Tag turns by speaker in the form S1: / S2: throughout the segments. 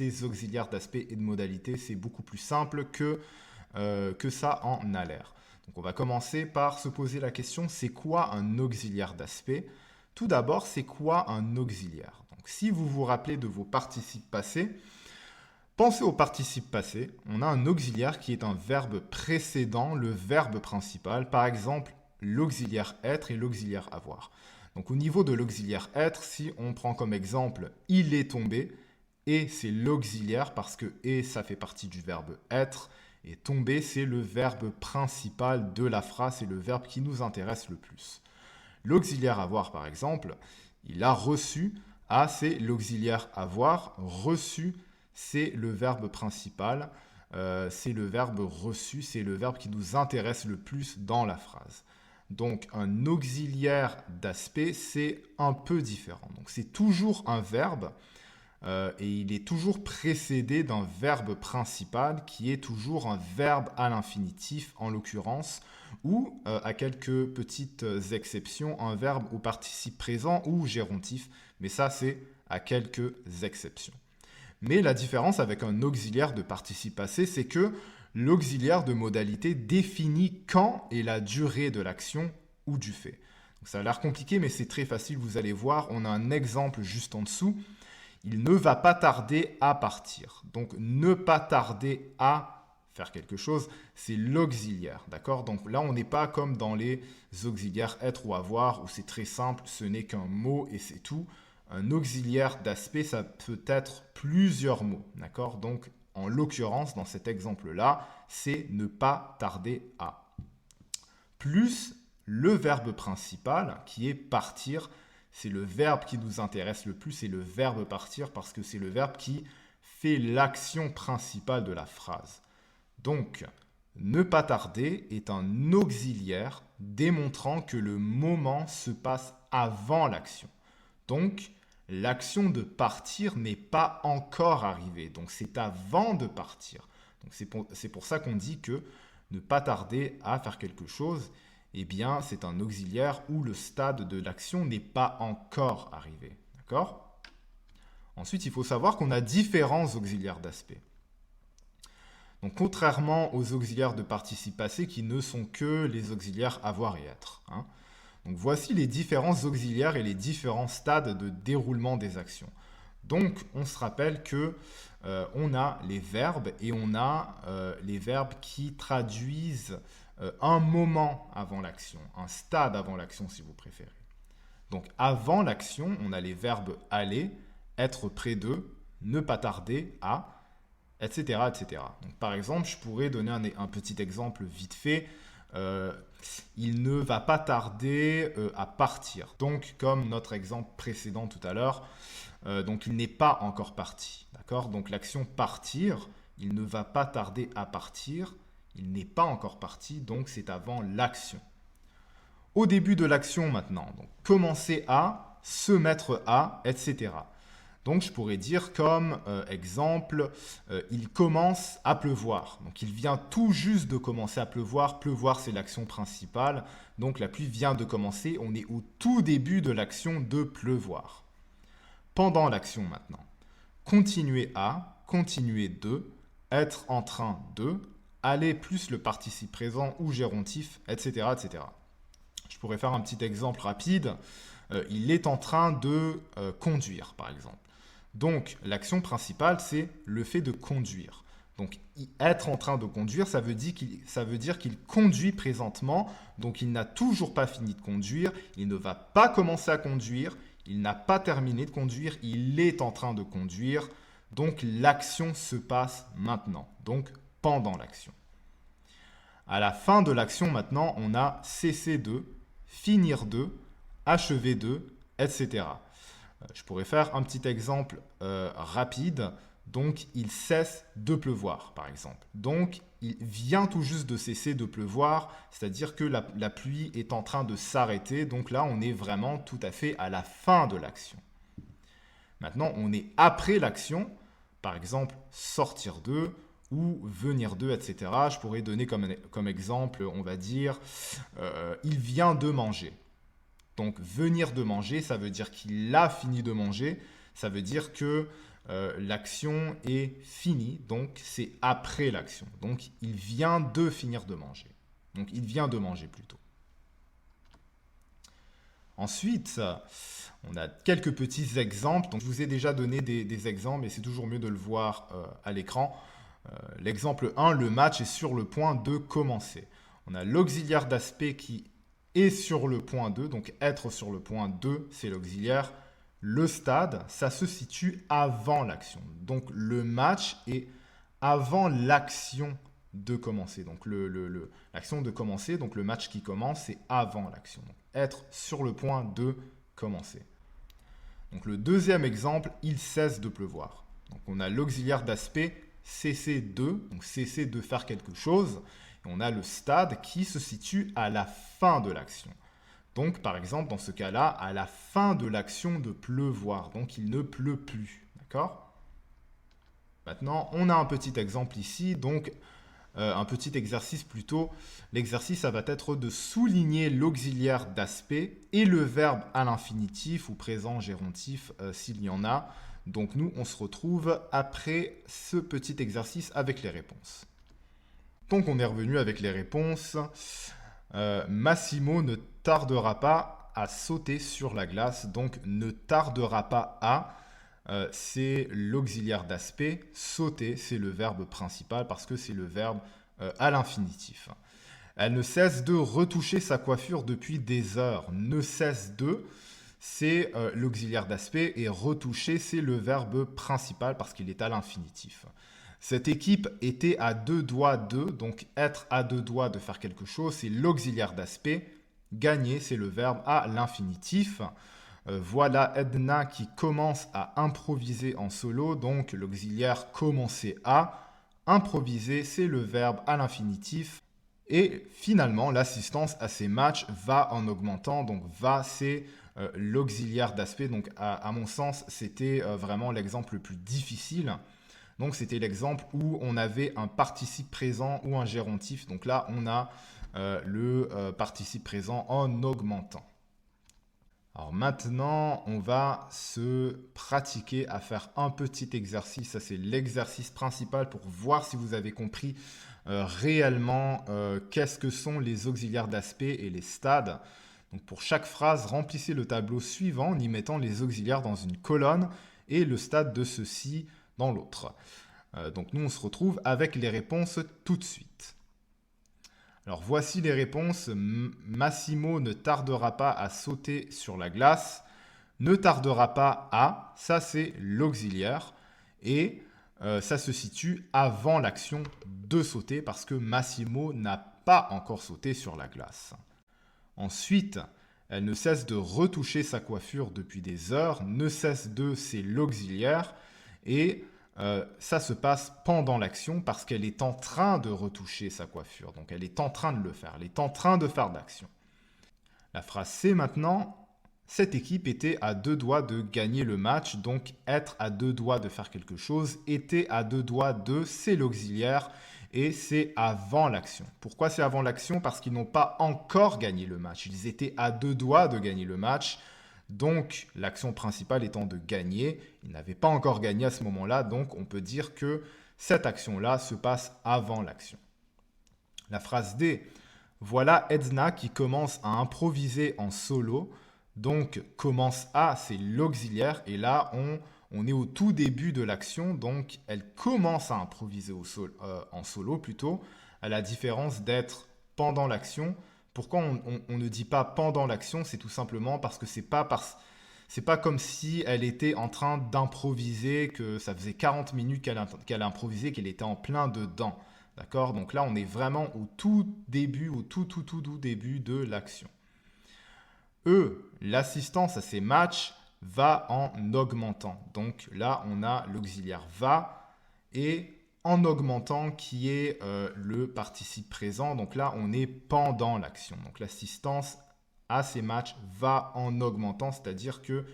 S1: ces auxiliaires d'aspect et de modalité. C'est beaucoup plus simple que ça en a l'air. Donc on va commencer par se poser la question, c'est quoi un auxiliaire d'aspect? Tout d'abord, c'est quoi un auxiliaire? Donc si vous vous rappelez de vos participes passés, pensez au participe passé. On a un auxiliaire qui est un verbe précédent le verbe principal. Par exemple, l'auxiliaire être et l'auxiliaire avoir. Donc au niveau de l'auxiliaire être, si on prend comme exemple « il est tombé », et c'est l'auxiliaire parce que « et » ça fait partie du verbe être, et « tomber » c'est le verbe principal de la phrase, c'est le verbe qui nous intéresse le plus. L'auxiliaire avoir par exemple, il a reçu, a c'est l'auxiliaire avoir, reçu c'est le verbe principal, c'est le verbe reçu, c'est le verbe qui nous intéresse le plus dans la phrase. Donc un auxiliaire d'aspect, c'est un peu différent. Donc c'est toujours un verbe et il est toujours précédé d'un verbe principal qui est toujours un verbe à l'infinitif en l'occurrence, ou à quelques petites exceptions, un verbe au participe présent ou gérontif, mais ça c'est à quelques exceptions. Mais la différence avec un auxiliaire de participe passé, c'est que l'auxiliaire de modalité définit quand et la durée de l'action ou du fait. Donc ça a l'air compliqué, mais c'est très facile, vous allez voir. On a un exemple juste en dessous. Il ne va pas tarder à partir. Donc ne pas tarder à faire quelque chose, c'est l'auxiliaire, d'accord? Donc là, on n'est pas comme dans les auxiliaires être ou avoir, où c'est très simple, ce n'est qu'un mot et c'est tout. Un auxiliaire d'aspect, ça peut être plusieurs mots, d'accord? Donc, en l'occurrence, dans cet exemple-là, c'est ne pas tarder à. Plus le verbe principal, qui est partir, c'est le verbe qui nous intéresse le plus, c'est le verbe partir, parce que c'est le verbe qui fait l'action principale de la phrase. Donc, ne pas tarder est un auxiliaire démontrant que le moment se passe avant l'action. Donc, l'action de partir n'est pas encore arrivée, donc c'est avant de partir. Donc c'est pour ça qu'on dit que ne pas tarder à faire quelque chose, eh bien c'est un auxiliaire où le stade de l'action n'est pas encore arrivé. D'accord? Ensuite, il faut savoir qu'on a différents auxiliaires d'aspect. Donc contrairement aux auxiliaires de participe passé qui ne sont que les auxiliaires avoir et être. Donc voici les différents auxiliaires et les différents stades de déroulement des actions. Donc on se rappelle que on a les verbes et on a les verbes qui traduisent un moment avant l'action, un stade avant l'action si vous préférez. Donc avant l'action, on a les verbes aller, être près d'eux, ne pas tarder à, etc., etc. Donc par exemple, je pourrais donner un petit exemple vite fait. Il ne va pas tarder à partir. Donc, comme notre exemple précédent tout à l'heure, donc il n'est pas encore parti. D'accord? Donc l'action partir, il ne va pas tarder à partir. Il n'est pas encore parti, donc c'est avant l'action. Au début de l'action maintenant, donc commencer à, se mettre à, etc. Donc je pourrais dire comme exemple, il commence à pleuvoir. Donc il vient tout juste de commencer à pleuvoir. Pleuvoir, c'est l'action principale. Donc la pluie vient de commencer. On est au tout début de l'action de pleuvoir. Pendant l'action maintenant. Continuer à, continuer de, être en train de, aller plus le participe présent ou gérontif, etc., etc. Je pourrais faire un petit exemple rapide. Il est en train de conduire, par exemple. Donc, l'action principale, c'est le fait de conduire. Donc, être en train de conduire, ça veut dire qu'il conduit présentement. Donc, il n'a toujours pas fini de conduire. Il ne va pas commencer à conduire. Il n'a pas terminé de conduire. Il est en train de conduire. Donc, l'action se passe maintenant. Donc, pendant l'action. À la fin de l'action, maintenant, on a cesser de, finir de, achever de, etc. Je pourrais faire un petit exemple rapide. Donc, il cesse de pleuvoir, par exemple. Donc, il vient tout juste de cesser de pleuvoir, c'est-à-dire que la pluie est en train de s'arrêter. Donc là, on est vraiment tout à fait à la fin de l'action. Maintenant, on est après l'action, par exemple, sortir de ou venir de, etc. Je pourrais donner comme exemple, on va dire, il vient de manger. Donc, venir de manger, ça veut dire qu'il a fini de manger. Ça veut dire que l'action est finie, donc c'est après l'action. Donc il vient de finir de manger. Donc il vient de manger plutôt. Ensuite, on a quelques petits exemples. Donc je vous ai déjà donné des exemples, mais c'est toujours mieux de le voir à l'écran. L'exemple 1, le match est sur le point de commencer. On a l'auxiliaire d'aspect qui est sur le point 2, donc être sur le point 2, c'est l'auxiliaire. Le stade, ça se situe avant l'action. Donc le match est avant l'action de commencer. Donc l'action de commencer, donc le match qui commence, c'est avant l'action. Donc, être sur le point de commencer. Donc le deuxième exemple, il cesse de pleuvoir. Donc on a l'auxiliaire d'aspect cesser de, donc cesser de faire quelque chose. Et on a le stade qui se situe à la fin de l'action. Donc par exemple, dans ce cas-là, à la fin de l'action de pleuvoir. Donc il ne pleut plus. D'accord ? Maintenant, on a un petit exemple ici. Donc un petit exercice plutôt. L'exercice, ça va être de souligner l'auxiliaire d'aspect et le verbe à l'infinitif ou présent gérontif s'il y en a. Donc nous, on se retrouve après ce petit exercice avec les réponses. Donc on est revenu avec les réponses. Massimo ne tardera pas à sauter sur la glace. Donc ne tardera pas à, c'est l'auxiliaire d'aspect. Sauter, c'est le verbe principal parce que c'est le verbe à l'infinitif. Elle ne cesse de retoucher sa coiffure depuis des heures. Ne cesse de, c'est l'auxiliaire d'aspect et retoucher, c'est le verbe principal parce qu'il est à l'infinitif. Cette équipe était à deux doigts de, donc être à deux doigts de faire quelque chose, c'est l'auxiliaire d'aspect. Gagner, c'est le verbe à l'infinitif. Voilà Edna qui commence à improviser en solo, donc l'auxiliaire commencer à. Improviser, c'est le verbe à l'infinitif. Et finalement, l'assistance à ces matchs va en augmentant, donc va, c'est l'auxiliaire d'aspect. Donc à mon sens, c'était vraiment l'exemple le plus difficile. Donc c'était l'exemple où on avait un participe présent ou un gérontif. Donc là, on a le participe présent en augmentant. Alors maintenant, on va se pratiquer à faire un petit exercice. Ça, c'est l'exercice principal pour voir si vous avez compris réellement qu'est-ce que sont les auxiliaires d'aspect et les stades. Donc pour chaque phrase, remplissez le tableau suivant en y mettant les auxiliaires dans une colonne et le stade de ceci dans l'autre. Donc nous, on se retrouve avec les réponses tout de suite. Alors voici les réponses. Massimo ne tardera pas à sauter sur la glace. Ne tardera pas à, ça c'est l'auxiliaire. Et ça se situe avant l'action de sauter parce que Massimo n'a pas encore sauté sur la glace. Ensuite, elle ne cesse de retoucher sa coiffure depuis des heures. Ne cesse de, c'est l'auxiliaire. Et ça se passe pendant l'action parce qu'elle est en train de retoucher sa coiffure. Donc elle est en train de le faire. Elle est en train de faire d'action. La phrase C maintenant. Cette équipe était à deux doigts de gagner le match. Donc être à deux doigts de faire quelque chose. Était à deux doigts de, c'est l'auxiliaire. Et c'est avant l'action. Pourquoi c'est avant l'action? Parce qu'ils n'ont pas encore gagné le match. Ils étaient à deux doigts de gagner le match. Donc, l'action principale étant de gagner, ils n'avaient pas encore gagné à ce moment-là, donc on peut dire que cette action-là se passe avant l'action. La phrase D, voilà Edna qui commence à improviser en solo. Donc, commence à, c'est l'auxiliaire, et là, on est au tout début de l'action, donc elle commence à improviser en solo plutôt, à la différence d'être pendant l'action. Pourquoi on ne dit pas pendant l'action? C'est tout simplement parce que c'est pas comme si elle était en train d'improviser, que ça faisait 40 minutes qu'elle improvisait, qu'elle était en plein dedans. D'accord? Donc là, on est vraiment au tout début, au tout début de l'action. L'assistance à ces matchs va en augmentant. Donc là, on a l'auxiliaire va et en augmentant qui est le participe présent. Donc là, on est pendant l'action. Donc l'assistance à ces matchs va en augmentant, c'est-à-dire que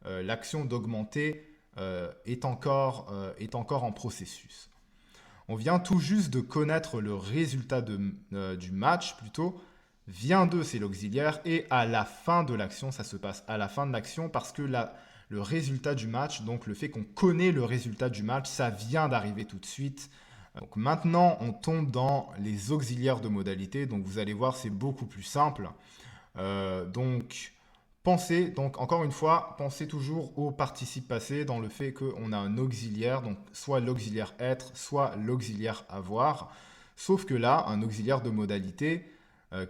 S1: l'action d'augmenter est encore en processus. On vient tout juste de connaître le résultat du match plutôt. Vient de, c'est l'auxiliaire, et à la fin de l'action, ça se passe à la fin de l'action parce que le résultat du match, donc le fait qu'on connaît le résultat du match, ça vient d'arriver tout de suite. Donc maintenant, on tombe dans les auxiliaires de modalité. Donc vous allez voir, c'est beaucoup plus simple. Donc encore une fois, pensez toujours au participe passé dans le fait qu'on a un auxiliaire, donc soit l'auxiliaire être, soit l'auxiliaire avoir. Sauf que là, un auxiliaire de modalité,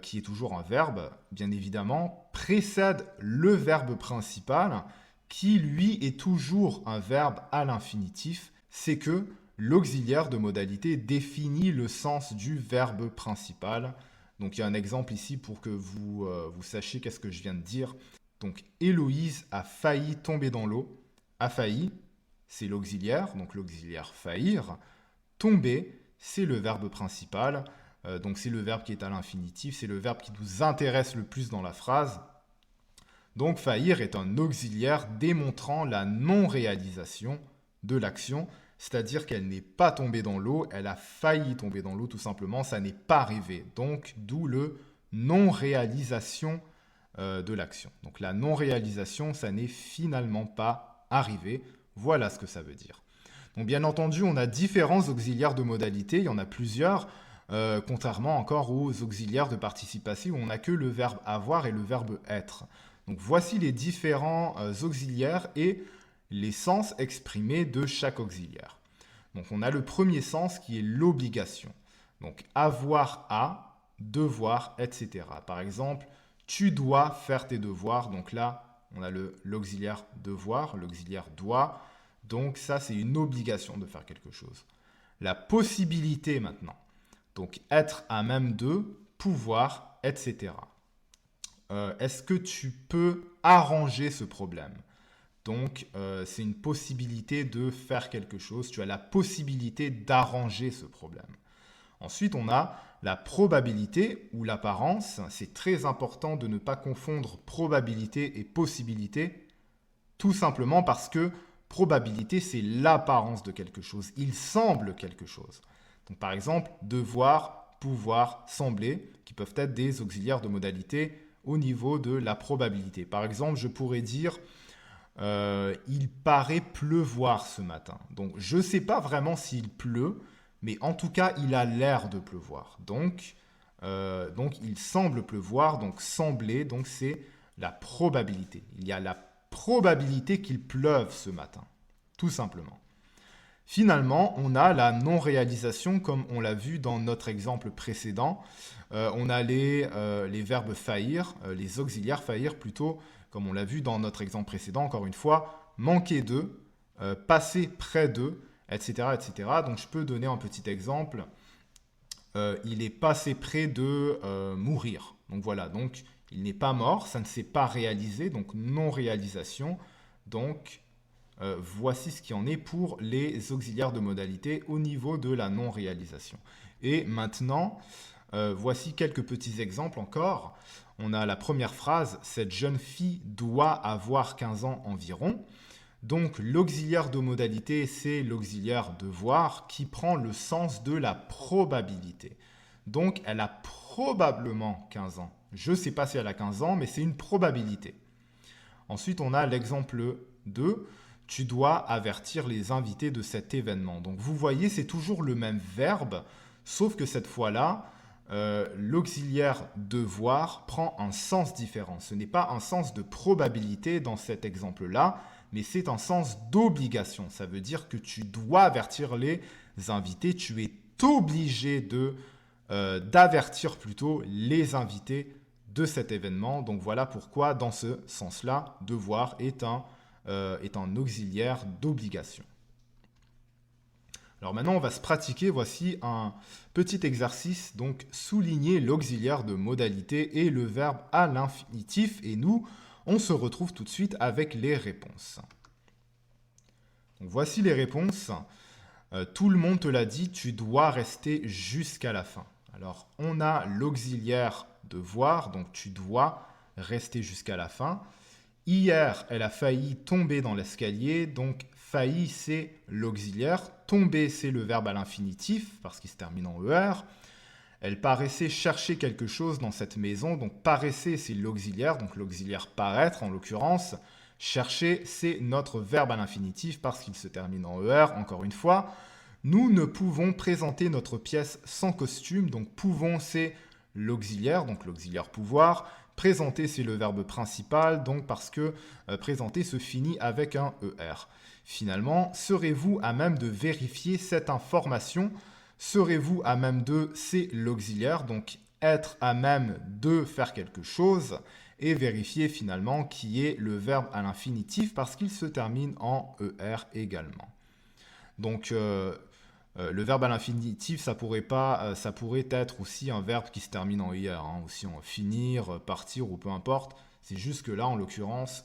S1: qui est toujours un verbe, bien évidemment, précède le verbe principal, qui lui est toujours un verbe à l'infinitif. C'est que l'auxiliaire de modalité définit le sens du verbe principal. Donc il y a un exemple ici pour que vous sachiez qu'est-ce que je viens de dire. Donc Héloïse a failli tomber dans l'eau. A failli, c'est l'auxiliaire, donc l'auxiliaire faillir. Tomber, c'est le verbe principal. Donc c'est le verbe qui est à l'infinitif, c'est le verbe qui nous intéresse le plus dans la phrase. Donc faillir est un auxiliaire démontrant la non-réalisation de l'action, c'est-à-dire qu'elle n'est pas tombée dans l'eau, elle a failli tomber dans l'eau tout simplement, ça n'est pas arrivé. Donc d'où le non-réalisation de l'action. Donc la non-réalisation, ça n'est finalement pas arrivé. Voilà ce que ça veut dire. Donc bien entendu, on a différents auxiliaires de modalité, il y en a plusieurs, contrairement encore aux auxiliaires de participe passé où on n'a que le verbe avoir et le verbe être. Donc voici les différents auxiliaires et les sens exprimés de chaque auxiliaire. Donc on a le premier sens qui est l'obligation. Donc avoir à, devoir, etc. Par exemple, tu dois faire tes devoirs. Donc là, on a l'auxiliaire devoir, l'auxiliaire doit. Donc ça, c'est une obligation de faire quelque chose. La possibilité maintenant. Donc être à même de, pouvoir, etc. Est-ce que tu peux arranger ce problème? Donc c'est une possibilité de faire quelque chose. Tu as la possibilité d'arranger ce problème. Ensuite, on a la probabilité ou l'apparence. C'est très important de ne pas confondre probabilité et possibilité, tout simplement parce que probabilité, c'est l'apparence de quelque chose. Il semble quelque chose. Donc, par exemple, devoir, pouvoir, sembler, qui peuvent être des auxiliaires de modalité au niveau de la probabilité. Par exemple, je pourrais dire il paraît pleuvoir ce matin. Donc, je ne sais pas vraiment s'il pleut, mais en tout cas, il a l'air de pleuvoir. Donc, il semble pleuvoir, donc sembler, donc c'est la probabilité. Il y a la probabilité qu'il pleuve ce matin, tout simplement. Finalement, on a la non-réalisation, comme on l'a vu dans notre exemple précédent. On a les verbes faillir, les auxiliaires faillir plutôt, comme on l'a vu dans notre exemple précédent, encore une fois, manquer de, passer près de, etc., etc. Donc je peux donner un petit exemple. Il est passé près de mourir. Donc voilà, donc il n'est pas mort, ça ne s'est pas réalisé, donc non-réalisation. Donc voici ce qui en est pour les auxiliaires de modalité au niveau de la non-réalisation. Et maintenant, voici quelques petits exemples encore. On a la première phrase, cette jeune fille doit avoir 15 ans environ. Donc l'auxiliaire de modalité, c'est l'auxiliaire devoir qui prend le sens de la probabilité. Donc elle a probablement 15 ans. Je ne sais pas si elle a 15 ans, mais c'est une probabilité. Ensuite, on a l'exemple 2. Tu dois avertir les invités de cet événement. Donc vous voyez, c'est toujours le même verbe, sauf que cette fois-là, l'auxiliaire devoir prend un sens différent. Ce n'est pas un sens de probabilité dans cet exemple-là, mais c'est un sens d'obligation. Ça veut dire que tu dois avertir les invités, tu es obligé d'avertir plutôt les invités de cet événement. Donc voilà pourquoi, dans ce sens-là, devoir est un auxiliaire d'obligation. Alors maintenant, on va se pratiquer. Voici un petit exercice. Donc, souligner l'auxiliaire de modalité et le verbe à l'infinitif. Et nous, on se retrouve tout de suite avec les réponses. Donc, voici les réponses. Tout le monde te l'a dit, tu dois rester jusqu'à la fin. Alors, on a l'auxiliaire devoir, donc tu dois rester jusqu'à la fin. Hier, elle a failli tomber dans l'escalier, donc failli, c'est l'auxiliaire. Tomber, c'est le verbe à l'infinitif, parce qu'il se termine en ER. Elle paraissait chercher quelque chose dans cette maison, donc paraissait, c'est l'auxiliaire, donc l'auxiliaire paraître en l'occurrence. Chercher, c'est notre verbe à l'infinitif parce qu'il se termine en ER, encore une fois. Nous ne pouvons présenter notre pièce sans costume, donc pouvons, c'est l'auxiliaire, donc l'auxiliaire pouvoir. Présenter, c'est le verbe principal, donc parce que présenter se finit avec un ER. Finalement, serez-vous à même de vérifier cette information? Serez-vous à même de, c'est l'auxiliaire, donc être à même de faire quelque chose, et vérifier finalement qui est le verbe à l'infinitif parce qu'il se termine en ER également. Donc le verbe à l'infinitif, ça pourrait être aussi un verbe qui se termine en IR, aussi en finir, partir ou peu importe. C'est juste que là, en l'occurrence,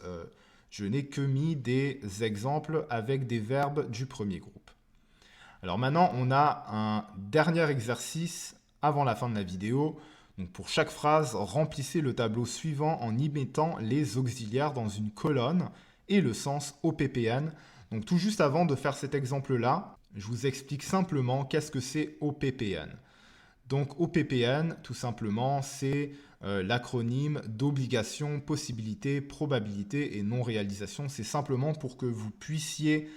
S1: je n'ai que mis des exemples avec des verbes du premier groupe. Alors maintenant, on a un dernier exercice avant la fin de la vidéo. Donc pour chaque phrase, remplissez le tableau suivant en y mettant les auxiliaires dans une colonne et le sens OPPN. Donc tout juste avant de faire cet exemple-là, je vous explique simplement qu'est-ce que c'est OPPN. Donc OPPN, tout simplement, c'est l'acronyme d'obligation, possibilité, probabilité et non-réalisation. C'est simplement pour que vous puissiez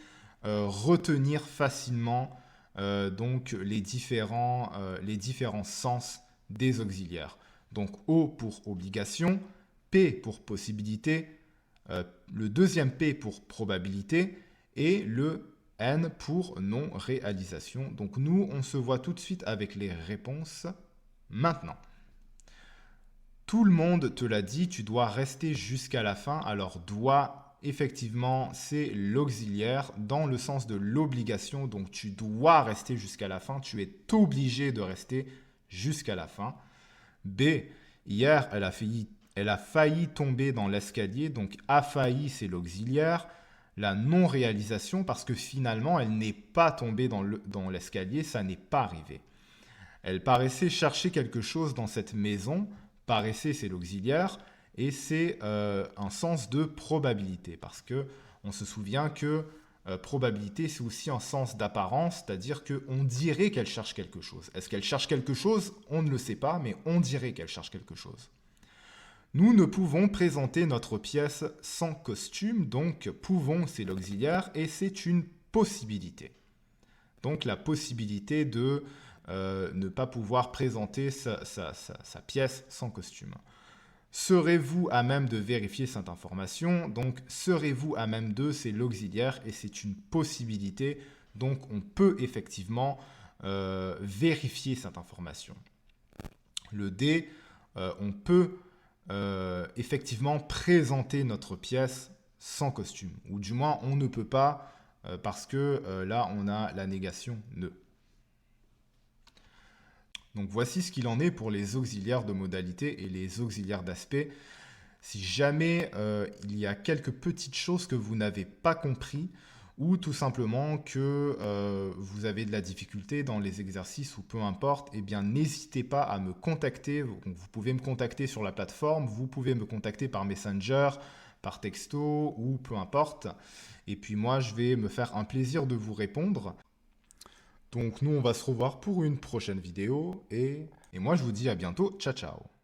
S1: retenir facilement donc les différents sens des auxiliaires. Donc O pour obligation, P pour possibilité, le deuxième P pour probabilité et le N pour non-réalisation. Donc nous, on se voit tout de suite avec les réponses maintenant. Tout le monde te l'a dit, tu dois rester jusqu'à la fin. Alors doit, effectivement, c'est l'auxiliaire dans le sens de l'obligation. Donc tu dois rester jusqu'à la fin, tu es obligé de rester jusqu'à la fin. B, hier, elle a failli tomber dans l'escalier, donc a failli, c'est l'auxiliaire. La non-réalisation, parce que finalement, elle n'est pas tombée dans l'escalier, ça n'est pas arrivé. Elle paraissait chercher quelque chose dans cette maison. Paraissait, c'est l'auxiliaire, et c'est un sens de probabilité, parce que on se souvient que probabilité, c'est aussi un sens d'apparence, c'est-à-dire qu'on dirait qu'elle cherche quelque chose. Est-ce qu'elle cherche quelque chose? On ne le sait pas, mais on dirait qu'elle cherche quelque chose. Nous ne pouvons présenter notre pièce sans costume, donc pouvons, c'est l'auxiliaire, et c'est une possibilité. Donc la possibilité de ne pas pouvoir présenter sa pièce sans costume. Serez-vous à même de vérifier cette information? Donc, serez-vous à même de, c'est l'auxiliaire et c'est une possibilité. Donc, on peut effectivement vérifier cette information. Le D, on peut effectivement présenter notre pièce sans costume. Ou du moins, on ne peut pas parce que là, on a la négation ne. Donc voici ce qu'il en est pour les auxiliaires de modalité et les auxiliaires d'aspect. Si jamais il y a quelques petites choses que vous n'avez pas compris ou tout simplement que vous avez de la difficulté dans les exercices ou peu importe, eh bien n'hésitez pas à me contacter. Vous pouvez me contacter sur la plateforme, vous pouvez me contacter par Messenger, par texto ou peu importe. Et puis moi, je vais me faire un plaisir de vous répondre. Donc nous, on va se revoir pour une prochaine vidéo et moi, je vous dis à bientôt. Ciao, ciao.